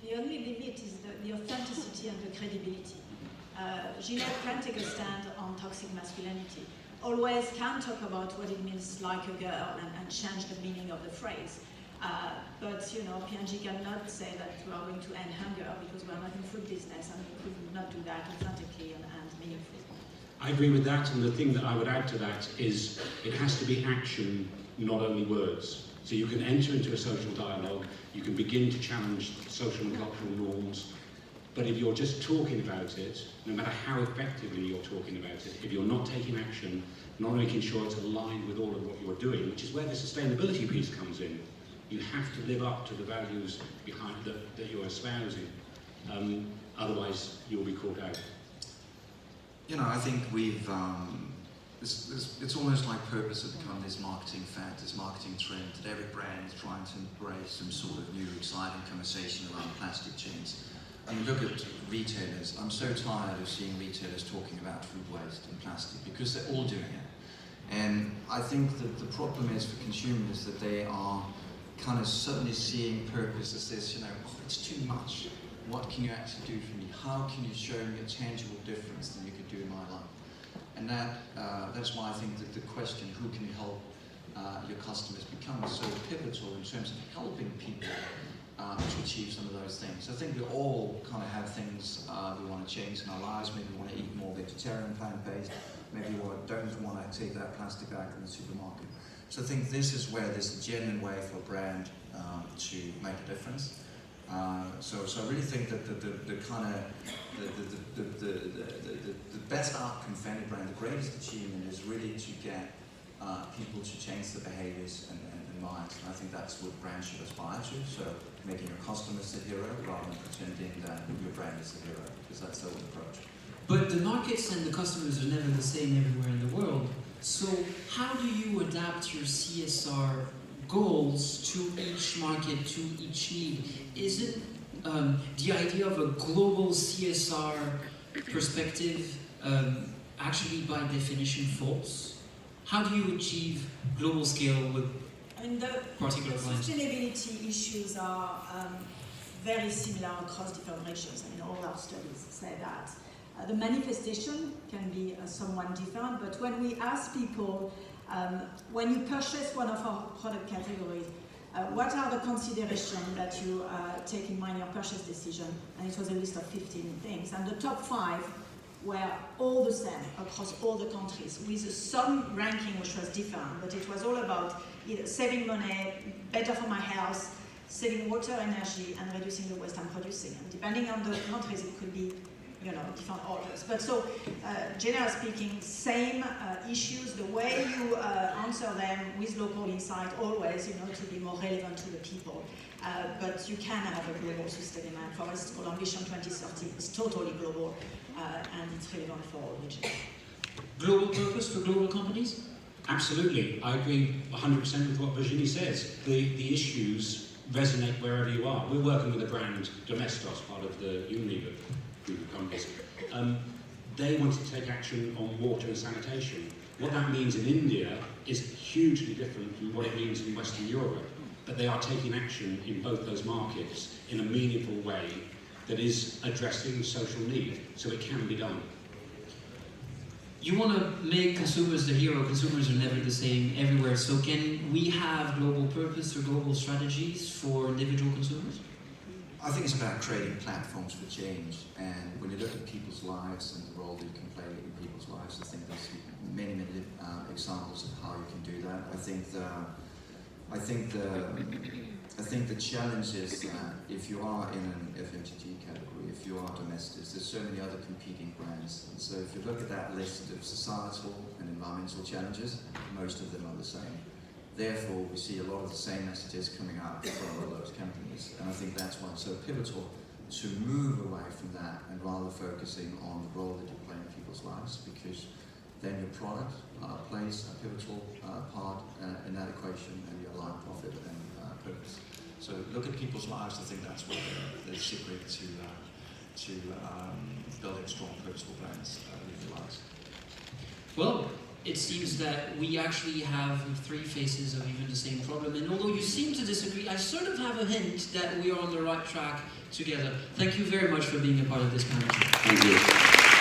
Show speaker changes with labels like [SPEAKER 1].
[SPEAKER 1] the only limit is the authenticity and the credibility. Gillette can take a stand on toxic masculinity. Always can talk about what it means like a girl and change the meaning of the phrase. But you know, P&G cannot say that we are going to end hunger because we are not in the food business, and we could not do that authentically and meaningfully.
[SPEAKER 2] I agree with that, and the thing that I would add to that is it has to be action, not only words. So you can enter into a social dialogue, you can begin to challenge social and cultural norms, but if you're just talking about it, no matter how effectively you're talking about it, if you're not taking action, not making sure it's aligned with all of what you're doing, which is where the sustainability piece comes in. You have to live up to the values behind that you're espousing. Otherwise, you'll be caught out.
[SPEAKER 3] You know, I think we've, it's almost like purpose has become this marketing fad, this marketing trend, that every brand is trying to embrace some sort of new, exciting conversation around plastic chains. I mean, look at retailers. I'm so tired of seeing retailers talking about food waste and plastic because they're all doing it. And I think that the problem is for consumers that they are kind of suddenly seeing purpose as this, you know, oh, it's too much. What can you actually do for me? How can you show me a tangible difference that you could do in my life? And that's why I think that the question, who can you help your customers, becomes so pivotal in terms of helping people to achieve some of those things. I think we all kind of have things we want to change in our lives. Maybe we want to eat more vegetarian, plant-based. Maybe we don't want to take that plastic back in the supermarket. So I think this is where there's a genuine way for a brand to make a difference. So I really think that the best outcome for any brand, the greatest achievement, is really to get people to change their behaviors and minds. And I think that's what brands should aspire to. So making your customers the hero rather than pretending that your brand is the hero, because that's the old approach.
[SPEAKER 4] But the markets and the customers are never the same everywhere in the world. So how do you adapt your CSR goals to each market, to each need? Is it the idea of a global CSR perspective actually by definition false? How do you achieve global scale with particular clients?
[SPEAKER 1] Sustainability issues are very similar across different regions. I mean, all our studies say that. The manifestation can be somewhat different, but when we ask people, when you purchase one of our product categories, what are the considerations that you take in mind in your purchase decision? And it was a list of 15 things. And the top 5 were all the same across all the countries, with some ranking which was different, but it was all about either saving money, better for my health, saving water, energy, and reducing the waste I'm producing. And depending on the countries, it could be, you know, different orders. But so, generally speaking, same issues, the way you answer them with local insight, always, you know, to be more relevant to the people. But you can have a global sustainable demand. For us, it's called Ambition 2030. It's totally global, and it's relevant for all regions.
[SPEAKER 4] Global purpose for global companies?
[SPEAKER 2] Absolutely. I agree 100% with what Virginie says. The issues resonate wherever you are. We're working with a brand, Domestos, part of the Unilever group of companies. They wanted to take action on water and sanitation. What that means in India is hugely different from what it means in Western Europe. But they are taking action in both those markets in a meaningful way that is addressing social need, so it can be done.
[SPEAKER 4] You want to make consumers the hero. Consumers are never the same everywhere. So can we have global purpose or global strategies for individual consumers?
[SPEAKER 3] I think it's about creating platforms for change, and when you look at people's lives and the role that you can play in people's lives, I think there's many examples of how you can do that. I think the challenge is that if you are in an FMCG category, if you are domestics, there's so many other competing brands. And so if you look at that list of societal and environmental challenges, most of them are the same. Therefore, we see a lot of the same messages coming out from all those companies. And I think that's why it's so pivotal to move away from that and rather focusing on the role that you play in people's lives, because then your product plays a pivotal part in that equation, and you align profit and purpose. So look at people's lives. I think that's what the secret to building strong, purposeful brands lies.
[SPEAKER 4] Well, it seems that we actually have three faces of even the same problem. And although you seem to disagree, I sort of have a hint that we are on the right track together. Thank you very much for being a part of this panel.
[SPEAKER 2] Thank you.